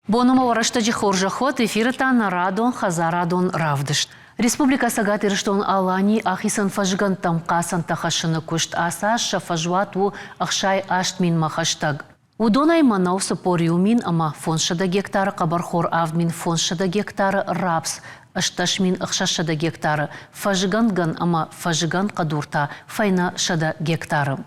Бонума варашта хоржахот эфиртан радон хазарадон равдышт. Республика Сагат ирштон алани ахисан фажган тамкасан тахашыны кушт аса шафажвату ахшай аштмин махаштаг. Удонай манау сапориумин ама фоншада гектары кабархор авдмин фоншада гектары рапс. Ашташмин ахшашада гектары фажганган ама фажган кадурта файна шада гектары.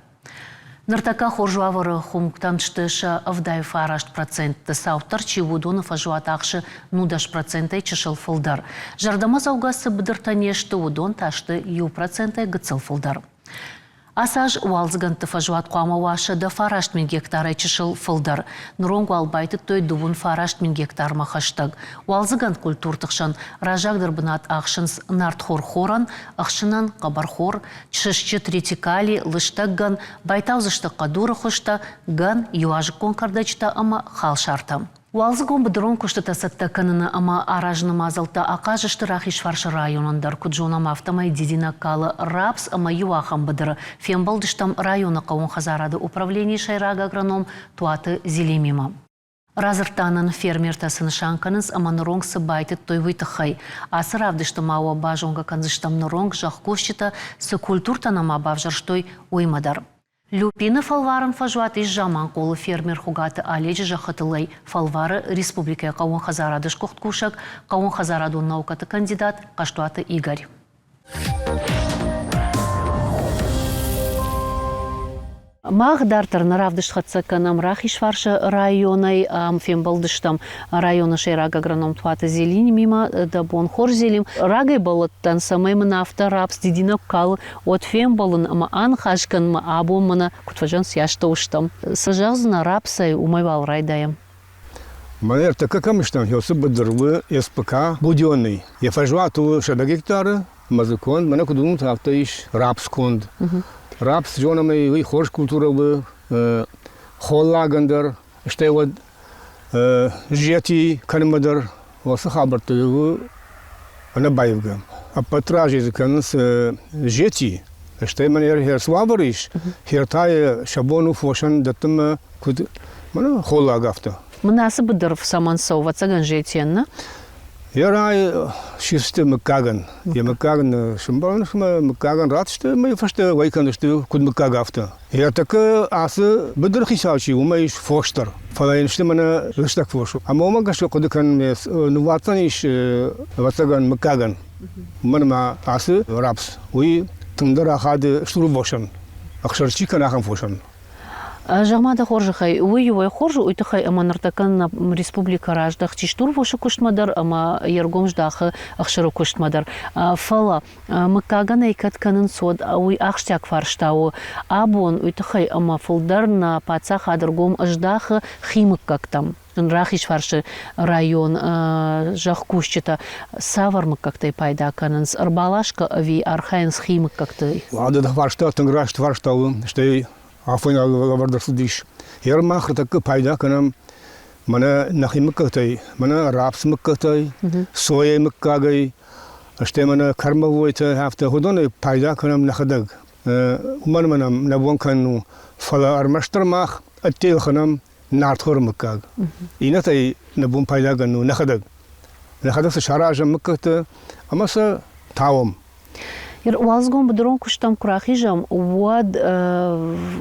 Нартака хоржуавары хумктанштыша авдай фарашт процент саутар чивудона фажуатакшы нудаш процентай чышыл фылдар. Жардама заугасы быдыртанешты удон ташты ю процентай гыцыл фылдар. Асаж уалзганты фажуат куамавашы да фарашт мин гектары чышыл фылдар. Нуронгу албайты той дувун фарашт мин гектар махаштаг. Уалзган культуртықшан ражагдыр бынат ақшынс нартхор хоран, ақшынан қабархор, чышчы тритикали, лыштагган, байтаузышты қадуры хышта, ган юажы конкардачта ама хал шартам. Уалзгон быдырон куштыта саттаканына ама аражны мазалта ақажышты рахишваршы районандар куджонам автомай дидина калы рапс ама юахам быдыры фембалдыштам района қауын хазарады управление шайрага агроном туаты зелемима. Разыртанын фермертасын шанканыз ама нуронг сыбайты тойвыйтықай. Асыр авдыштым ауа бажонга канзыштам нуронг жақ кушчыта сы культуртан ама бавжарштой уймадар. Люпины фалварын фажуат из жаман колы фермер хугаты аледжи жахатылай фалвары республика қауын хазарадыш кухткушак, қауын хазараду наукаты кандидат Каштуаты Игорь. Мағдартыр наравдыш хатсаканам рахишваршы районай амфембалдыштам района шайраг агроном туаты зелини мимо да бон хор зелим. Рагай балаттан самай мына авто рапс дидинок кал от фембалын ама анхашкан ма абу мына кутважан сяшта уштам. Сажазна рапсай умайвал райдаем. Манер така камыштам ёсы быдырвы СПК будённый. Я фажуату шада гектары мазыкон, мана кудун тавта иш рапс конд. Рапс жонамай вы хорш культура вы холлагандар, что вот жети канмадар, осы хабарты вы она байвга. А потражи заканс жети, что манер хер слабариш, хертая шабону фошан датма куд мана холлагафта. Мнасы быдырв самансау вацаган жетенна. Я рай шисты макаган. Я макаган шимбалн шма макаган ратшты мы фашты вайканышты куд макагафта. Я так асы быдыр хисалчи умаиш фоштар. Фалайнышты мана лыштак фошу. А мома гашо кудыкан мес нуватаниш вацаган макаган. Манма асы рапс. Уи тымдар ахады штуру бошан. Акшарчи канахан фошан. Жагмада хоржахай, уй хоржу уйтахай ама нартакан республика раждах чиштур вошу куштмадар ама ергом ждахы ахшыру куштмадар. Фала макаган айкатканын сод уй ахштяк фарштау абон уйтахай ама фулдар на пацах адыргом ждахы химик как там. Рахиш фаршы район жах кушчыта савармык как-то пайда канынс арбалашка ви архайнс химик как-то. Ладно да фаршта тынграш фарштау что Афина вардасу диш. Ермахр так пайда канам мана нахимыккатай, мана рапсмыккатай, соямыккагай, что мана кармавойта хафта ходоны пайда канам нахадаг. Манам набон кану фала армаштармах аттел канам нартхормыккаг. Инатай набон пайда кану нахадаг. Нахадаг са шаража мыкката, амаса тавам. Уалзгон быдырон куштам курахижам уад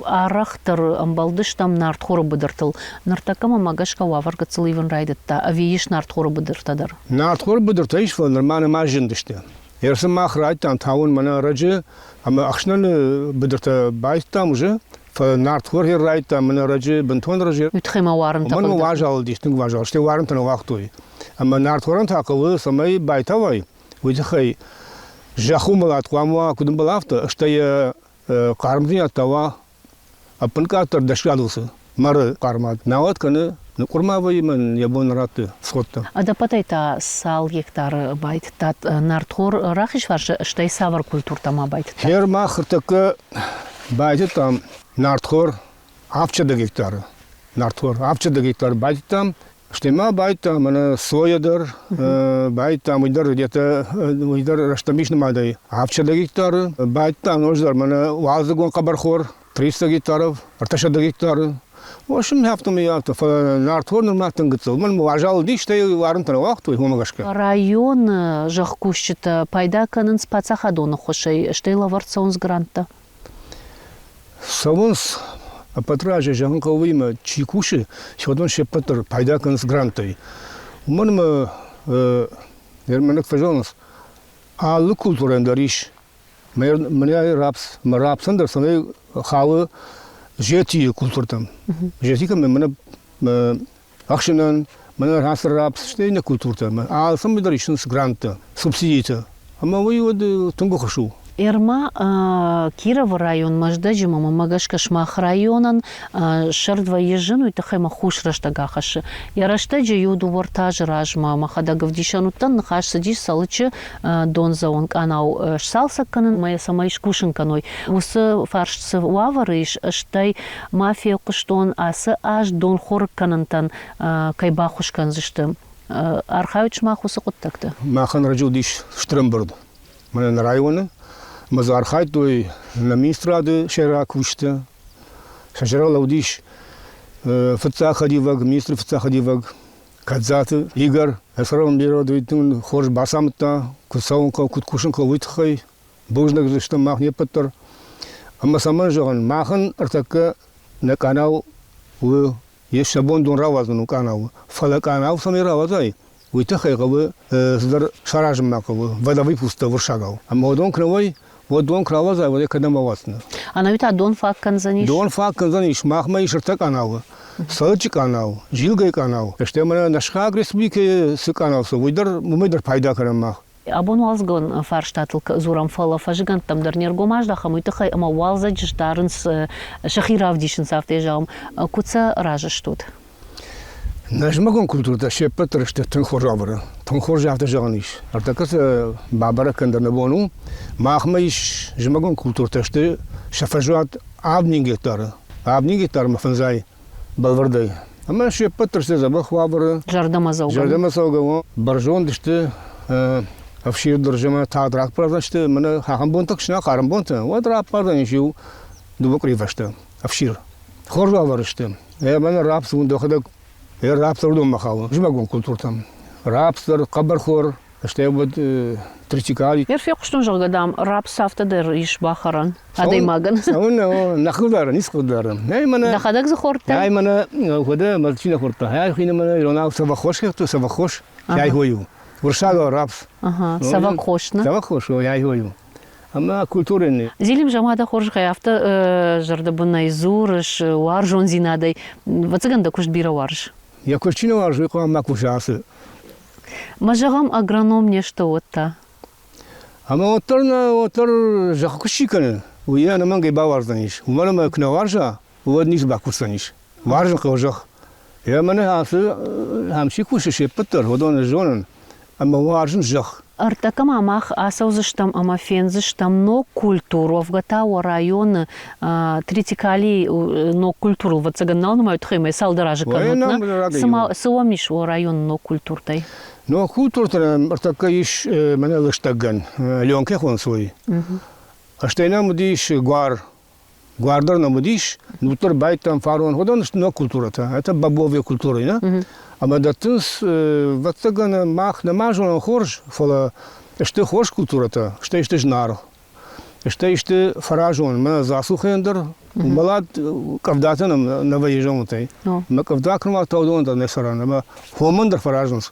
арахтар амбалдыштам нартхоры быдыртыл. Нартакама магашка ваварга цыливын райдытта, авииш нартхоры быдыртадар. Нартхоры быдыртаиш фал нормально мажындышты. Ерсі мах райттан тавын мана рajı, ama акшнаны быдырта байттам уже, фал нартхор хер райттан мана рajı, бынтон рajı. Ütхема варым тақылды. Мана важал диштің важал, ште варым таны вақтуй. Ama нартхоран тақылы самай байтавай, выдыхай. Жахумалат куамуа кудым балафта, что я кармдин оттава, а панкатор дошкадался, мары кармат. На вот каны, на курмавы мен ябон раты сходта. А да патайта сал гектар байт, тат нартхор рахиш варшы, что и савар культур там байт. Хермах так байт там нартхор авчада гектара. Нартхор авчада гектар байт там. Что ма байта, мана соядыр, байта мыйдар где-то мыйдар раштамишны мадай. Авчада гектары, байта нождар, мана вазыгон кабархор, 300 гектаров, арташада гектары. واشم هفتم يافت فنارتور نرماتن قتل من واجال ديش تي وارنتن وقت وهم غشكا Район жахкущит пайда канын спацаха доны хошей штейла варцаунс гранта. Савунс патраже жахын кавыйма чикуши шодон шепатр пайда канс грантай. Уманма ерменек фажонс аллы культурендариш меня рапсандер самой хавы жети культуртам. Жети кам меня акшенан меня раср рапс штейна культуртам. А самый даришн с гранта субсидита. Ама вы вот тунго хашу. Ирма Киров район маждаджима магашка шмах районан шардва ежину и тахема хуш раштагахаши. Я раштаджи юду вортаж ражма махадагав дишанутан нахаш садиш салычы дон заон канау шсалса канын моя сама ишкушин каной. Усы фаршцы уаварыш штай мафия куштон асы аж дон хор канантан кайбахуш канзышты. Архавич махусы куттакты. Махан раджу диш штрембурд. Мене на районе. Мазархайт той на министрады шера кушта. Шажера лаудиш фца ходиваг, министр фца ходиваг. Кадзаты Игорь, эсрам биродуйтун хорж басамта, кусаунка куткушенка уйтхай. Бужнак зашта мах не паттар. Ама саман жоган махан артака на канал у есть шабон дон равазну канал. Фала канал сами равазай. Уйтхай гавы здар шаражм макавы. Вода выпуста выршагал. Ама дон кровой вот дон кровоза, вот я когда мавасна. А на вита дон фак канзаниш? Дон фак канзаниш, махма и шерта канал. Салчи канал, жилгай канал. Что мы на шхаг республики с канал, со выдар, мы дар пайда карамах. Абон валзгон фарштатл зурам фала фажиган там дар нергомаж да хамы тахай ама валза дждарнс шахирав дишн сафтежам. Куца ражаш тут? Нажмагон культурда шепатр что тонхоржавра. Тонхоржавта жаниш. Артакас бабара кандарна бону. Махмаиш жмагон культурда что шафажуат абнингетар. Абнингетар мафанзай балвардай. Ама шепатр что забахвавра. Жардамазауган. Жардамазауган. Баржон что афшир доржама тадрак правда что мана хахамбон так шна харамбонта. Вот рап правда ничего дубакривашта. Афшир. Хоржавра что. Я мана рапс ундохадак. Я рапсер дома хавал, жмагон культуртам. Рапсер, кабархор, что я вот тритикали. Я фиг что жагадам рапс автодер иш бахаран. Адай маган. Он нахудар, нискудар. Я мана. Дахадак захорта. Я мана, хода мальчина хорта. Я хина мана, рона савахош, кто савахош, я хою. Варшава рапс. Ага, савахошна. Савахош, я хою. Ама культурный. Зилим жамада хорж хаяфта жардабына изурыш, варжон зинадай. Вацаганда куш бира варж. Я курчина варжу, ком макушасы. Мажагам агроном нешто отта. Ама отор жахкушиканы. Уя наманга баварданиш. Умалама кнаваржа, уадниш бакусаниш. Варжан кожах. Я мана хасы хамши кушеше паттар, ходон жонан. Ама варжан жах. Артакам амах асаузыштам ама фензыштам но культуру вгатау район тритикали но культуру вацаганнал намают хэмэ салдаражы канутна. Сама сауамиш о район но культуртай. Но культурта артака иш мене лыштаган. Лёнке хон свой. А что нам диш гвардар нам диш, нутор байтам фарон ходон но культурата. Это бабовая культура, да? Ама датынс вацагана мах намажон хорж фала что хорж культурата, что жнар. Что фаражон, мы засухендер, балад кавдата нам на выезжом той. Мы кавда крома таудон да не сарана, мы хомандер фаражонс.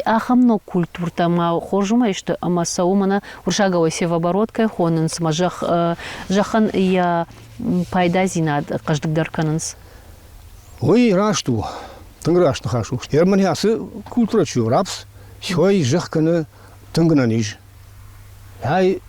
Ахамно культурта ма хоржума что ама саумана уршагава севобороткой хонынс мажах жахан я пайда зинад каждыгдар канынс. Ой, рашту. Танграш на хашу. Ермания с культура чу рапс, шой жахкана тангнаниж. Яй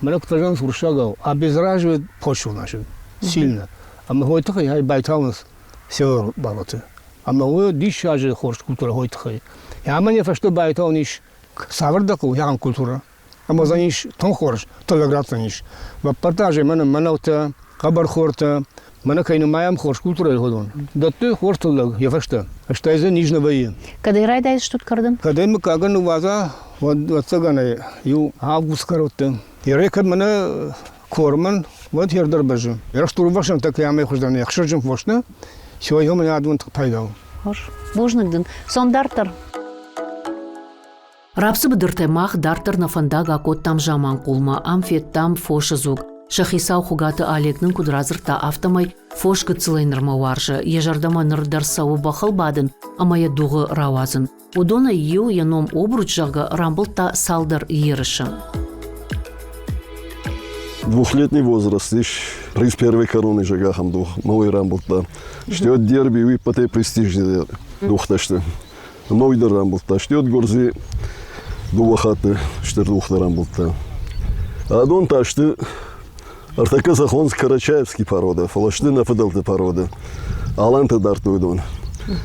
малак тажан суршагал, обезраживает почву нашу сильно. А мы хой такой яй байтаунс север балоты. А мы хой дишаже хорш культура хой такой. Я мне фашто байтауниш савердаку ян культура. А мы заниш тон хорш, толегратаниш. В портаже манаута кабархорта. Мана кайна маям хорш культура ходон. Да ты хорш толаг, я фашта. Что из нижнего е. Когда райда что карден? Когда мы каган уваза, вот цагана ю август каротте. И рекад мана корман, вот ердар бажу. Я штурвашам так я май хождан, я хшажим фошна. Şoýa men ýadym paýda. Hoş. Bojnagdyn. Som dартар. Рапсы быдыртаймах дартар нафандага коттам жаман кулма амфеттам фошызук. Шахисау хугаты Олегнын кудразырта автомай фош гыцылайнырма варжы. Ежардама нырдарсауы бахыл бадын, амая дуғы рауазын. Удона ю яном обруч жага рамбылта салдар ерыші. Двухлетний возраст, лишь приз первой короны жагахам дух, новый рамбылта. Штет дерби, вы по tej престижный дух ташты. Новый дар рамбылта, штет горзи дувахаты, штер дух рамбылта. А дон ташты Артака захон Карачаевский порода, фалашты нафадалты порода. Аланта дартуй дон.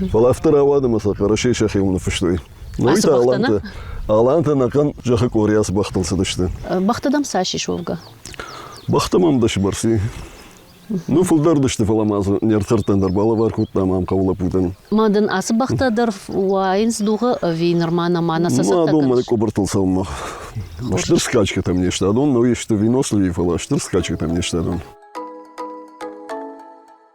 Фалафтара вадама сакарашей шахим нафаштой. Ну это аланта. Аланта накан жаха кориас бахтался дашты. Бахтадам саши шовга. Бахтамам даши барси. Ну фулдар дашты фаламазу нертартан дарбала варкут тамам кавла путан. Мадан асы бахтадар вайнс дуга винермана мана сасата. Мадон мане кобартался умах. Штыр скачка там нешта адон, но есть вино сливала, штыр скачка там нешта адон.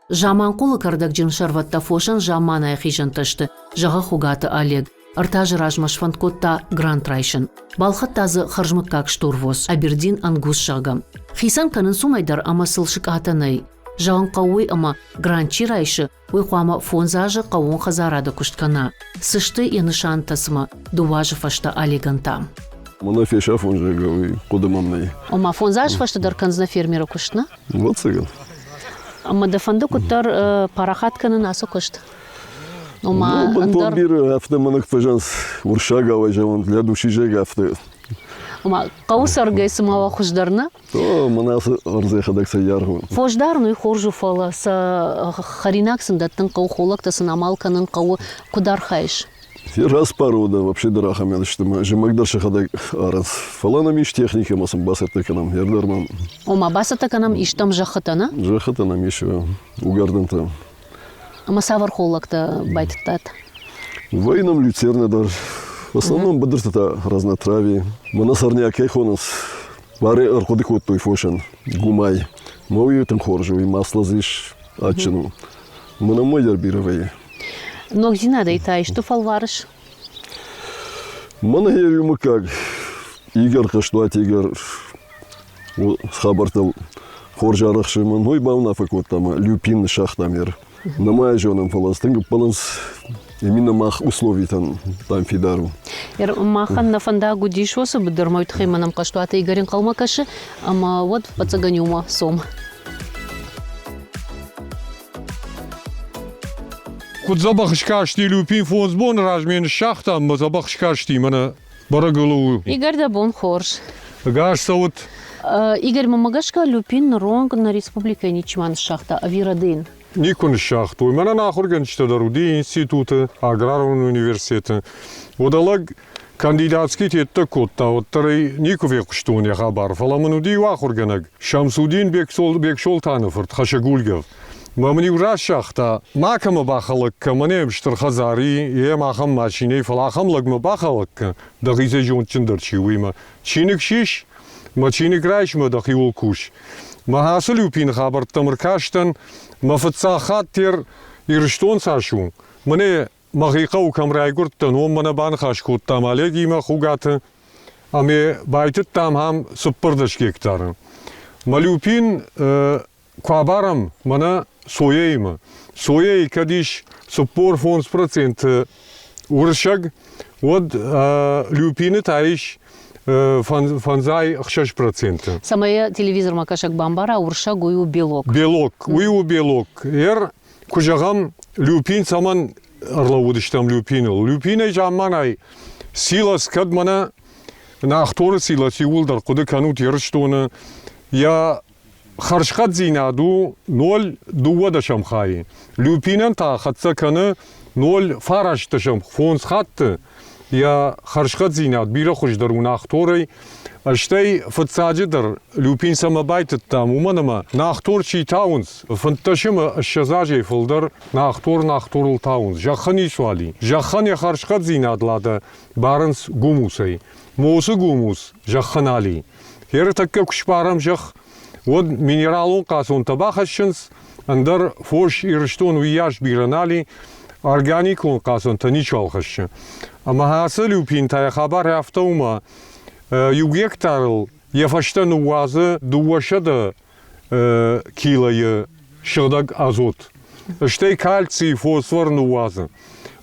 Жаман кулы кардак джиншарватта фошан жамана яхижан ташты. Жага хугаты Олег. Артажы ражмаш фанткотта Гранд Райшын. Балхат тазы харжмыккак штурвоз. Абердин ангус шагам. Хисан канын сумайдар ама сылшык атанай. Жаган кауы ама Гранчи Райшы уйхуама фонзажы кауын хазарады кушткана. Сышты янышан тасыма дуважы фашта Олеганта. Мана феша фонжа гавы кодымамнай. Ама фонзаж фашта дарканзна фермера куштна? Вот цыган. Ама дафанды куттар парахат канын асы кушт. Ама Ну, андар... бир автоманок фажанс урша гавай жаван для души жега авто. Ама каусар гайсымава хуждарна? То манасы арзе хадакса яргу. Фождарну и хоржу фала са харинаксын даттын кау холактасын амалканын кау кудар хайш. Раз порода вообще дарахам что мы жемагдар шахадак арас. Фалана миш техника масам басатаканам ярдармам. Ома басатаканам иштам жахатана? Жахатанам еще угардам. Ама савар холакта байтат. Войнам люцерна дар. В основном бадртата разнотравие. Манасарняк эхонас. Варе арходикот той фошан. Гумай. Мою там хоржу и масло зиш ачину. Мана мой ярбировые. Но где надо и та, что фалварыш? Мана ярю как. Игорь каштуат Игорь. Схабартал хоржа арахшиман. Мой бауна факот там люпин шахтамер. На моя жена фаластынга баланс именно мах условий там фидару. Махан на фанда гудишосы бдырмайт хайманам каштуата Игорин калмакашы, ама вот пацаганюма сом. Куд забахшкашти люпин фонсбон размен шахтам забахшкашти мана барагалу. Игорь да бон хорш. Гашса вот Игорь мамагашка люпин ронг на республика ничман шахта авирадин. никон шахту. Мана нахурген штадаруди института аграрный университет. Водалаг кандидатский тетта котта оттарай никове куштуня хабар. Фаламануди вахургенаг. Шамсудин бекшолтанов хашагульгав. Мамни ураш шахта макама бахалак камане штархазари е махам машине фалахам лагма бахалак да гизе жончиндар чиуима чиник шиш мачиник райшма да хиул куш махасал юпин хабар тамркаштан мафцахат тер ирштон сашу мане махиқау камрайгуртан о мана банхаш коттам алеги ма хугат аме байтет там хам супердаш гектар малюпин квабарам мана соейма. Соей кадиш суппор фонс процент уршаг вот люпины таиш фанзай 6%. Самая телевизор макашак бамбара уршаг уйу белок. Белок, уйу белок. Кужагам люпин саман арлаудиштам люпинил. Люпине жаманай силас кадмана на ахтор силас юлдар куды канут ерштона я خرشخت زینادو نول دو داشم خایی. لوپینن تا خدسه کنه نول فرش داشم فونس خط یا خرشخت زیناد بیره خوش درون اختوری اشتای فتساجه در لوپین سما بایت تام ومنما ناختور چی تاونز فنتشم الشزاجه فلدر ناختور التاونز جخنی سوالی جخنی خرشخت زیناد لاده بارنس گوموسی موسو گوموس جخنالی هر تکه کشبارم جخ вот минералон касон табахашшинс Андер фош ирштон уяш биранали органикон казан тани чалхашы. Ама хасы люпин тая хабар яфтаума югектарл яфаштан уазы дуашада килая шырдаг азот. Штей кальций фосфор нуазы.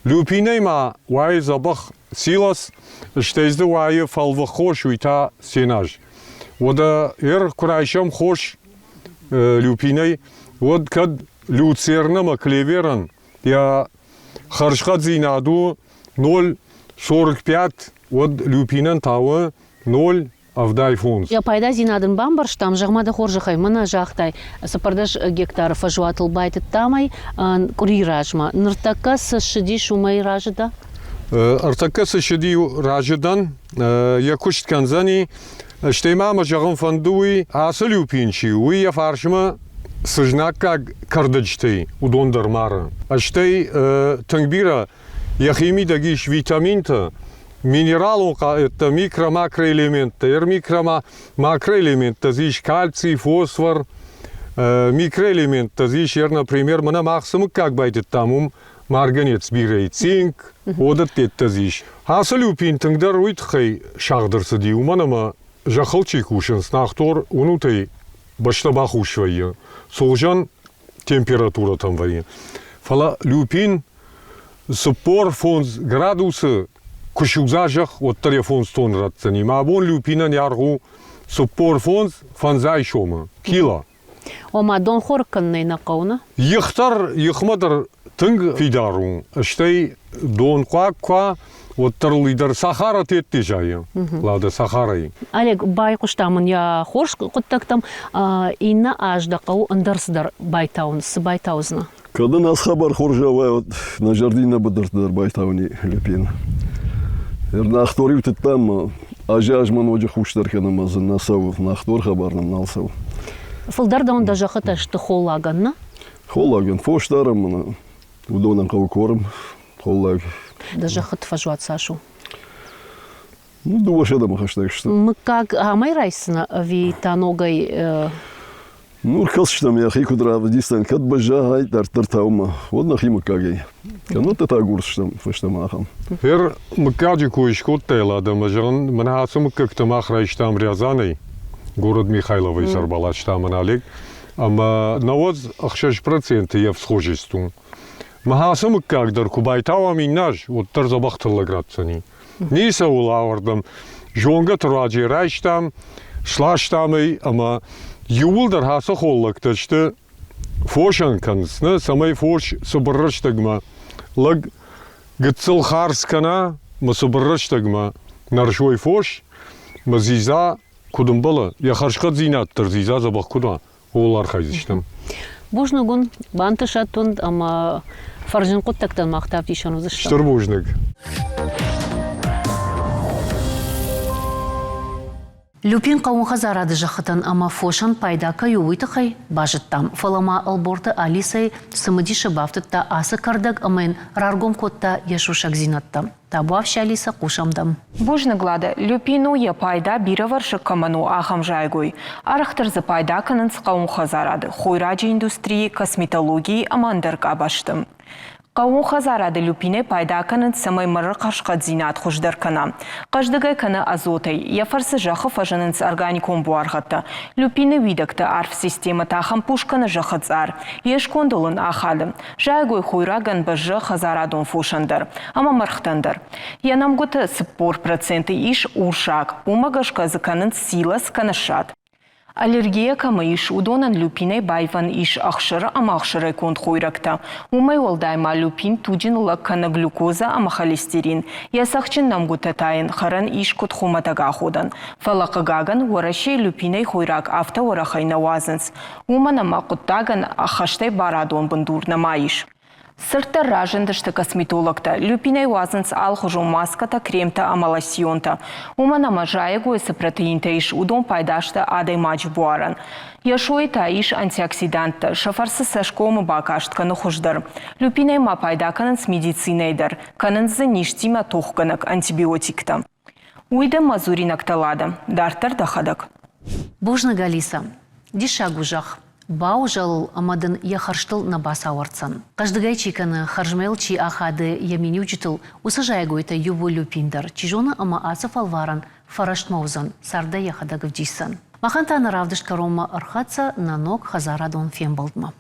Люпиней ма вай забах силас штейзды вай фалва хош уйта сенаж. Вода курайшам хош люпиней вот кад люцернама клеверан я харшхат зинаду 0,45 вот люпинан тауы 0 авдай фонс. Я пайда зинадын бамбарш там жагмада хоржахай мына жактай сапардаш гектар фажуатыл байтыт тамай куриражма ныртакка сшиди шумай ражда. Артакка сшиди раждан я кушт канзани штеймама жагын фандуи асыл люпинчи уи я фаршма сжнака кардачтей удондар мара. Аштей тангбира я химидагиш витаминта минералу это микро-макроэлементы, микро-макроэлементы, здесь кальций, фосфор, микроэлементы, здесь, например, мы максимум как будет там марганец бирей, цинк, вот это здесь. Асалюпин тангдар уйтхай шахдырсы ди, уманама жахалчи кушен, снахтор унутай баштабах ушвайя, солжан температура там вайя. Фала люпин супор фонс градусы кушузажах от телефон стон ратцани. Ма бон люпинан яргу суппор фонс фанзай шома. Кила. Ома дон хорканнай нақауна? Йхтар, йхмадар тынг фидару. Штей дон ква вот тарлидер Сахара тетти жайы. Лада Сахарай. Олег, байқуштамын я хорш құттақтам инна аждақау ындарсыдар байтауын, байтаузына. Когда нас хабар хоржавай, вот на жардина бадыртыдар байтауни люпин. Нахтори вот там ажажман оджа хуштар канамазын насау нахтор хабарным налсау. Фылдарда он даже хата что холлаганна? Холлаган фоштарам удонан каукорм холлаг. Даже хат фажуат Сашу. Ну думаю, что там хаштаг что. Мы как амай райсна витаногай. Ну калштам я хикудра дистан кат бажай тартаума. Вот нахима кагай. Ну это тагурс что фоштамахам. Хер мкаджи куишкот тела да мажан манасум как тамах райштам Рязаной. Город Михайловый сарбалат штам Олег. Ама навоз 6% я в схожесту. Махасум как дар кубайтава минаж вот тарзабахтырла градцани. Ниса улавардам жонга траджи райштам шлаштамы ама юлдар хаса холлакташты фошан кансны самай фош субрыштагма лаг гцыл харскана ма субрыштагма наршой фош мазиза кудумбала я харшкат зинаттыр зиза забах куда олар хайзиштам Бужнагун бантышатун ама фаржин құттақтан мақтап дейшан ұзыштам. Штыр бужнаг. Люпин қауынға зарады жақытын ама фошан пайда каю уйтықай бажыттам. Фалама алборты Алисай сымыдишы бафтытта асы кардак амайн раргом котта яшушак зинаттам. Табуавши Алиса кушамдам. Бужныглады люпину я пайда бирываршы каману ахам жайгой. Арахтырзы пайда кынын қауынға зарады. Хойраджи индустрии, косметологии амандарк абаштым. Қауынға зарады люпине пайда кынын самай мыры қашқат зинат хуждар кана. Қаждыгай кана азотай, яфарсы жақы фажынынс органикон буарғатты. Люпине видакты арф система тахам пушканы жақыт зар. Еш кондолын ахады. Жайгой хойраган бажы хазарадон фушандар. Ама мархтандар. Янамгуты сыппор проценты иш уршак. Умагашка заканын силас канашат. Аллергия камыш удонан люпиней байван иш ахшыры ама ахшыры конт хойракта. Умай олдайма люпин туджин лаккана глюкоза ама холестерин. Ясахчин намгута тайын харан иш кот хуматага ходан. Фалакагаган варашей люпиней хойрак авто варахай навазанс. Умана макуттаган ахаштай барадон бандур намаиш. Сырта ражындышты косметологта, люпиней вазынс алхужу маската кремта амаласионта. Уманама жайгуэсы протеинта иш удон пайдашта адай мач буаран. Яшуэта иш антиоксиданта, шафарсы сашкомы бакашт каны хуждар. Люпиней ма пайдаканынс медицинейдар, канынзы ништима тухканак антибиотикта. Уйда мазуринак талада, дартар дахадак. Бужна Галиса, дишагужах. Бау жал амадын яхарштыл на бас ауыртсан. Каждыгай чиканы харжмел чи ахады ямини учитыл усажайгойта юбу люпиндер. Чижона ама ацеф алваран фараштмаузан сарда яхада гвдисан. Махантана равдыш карома архатса на ног Хаза Радон фембалдма.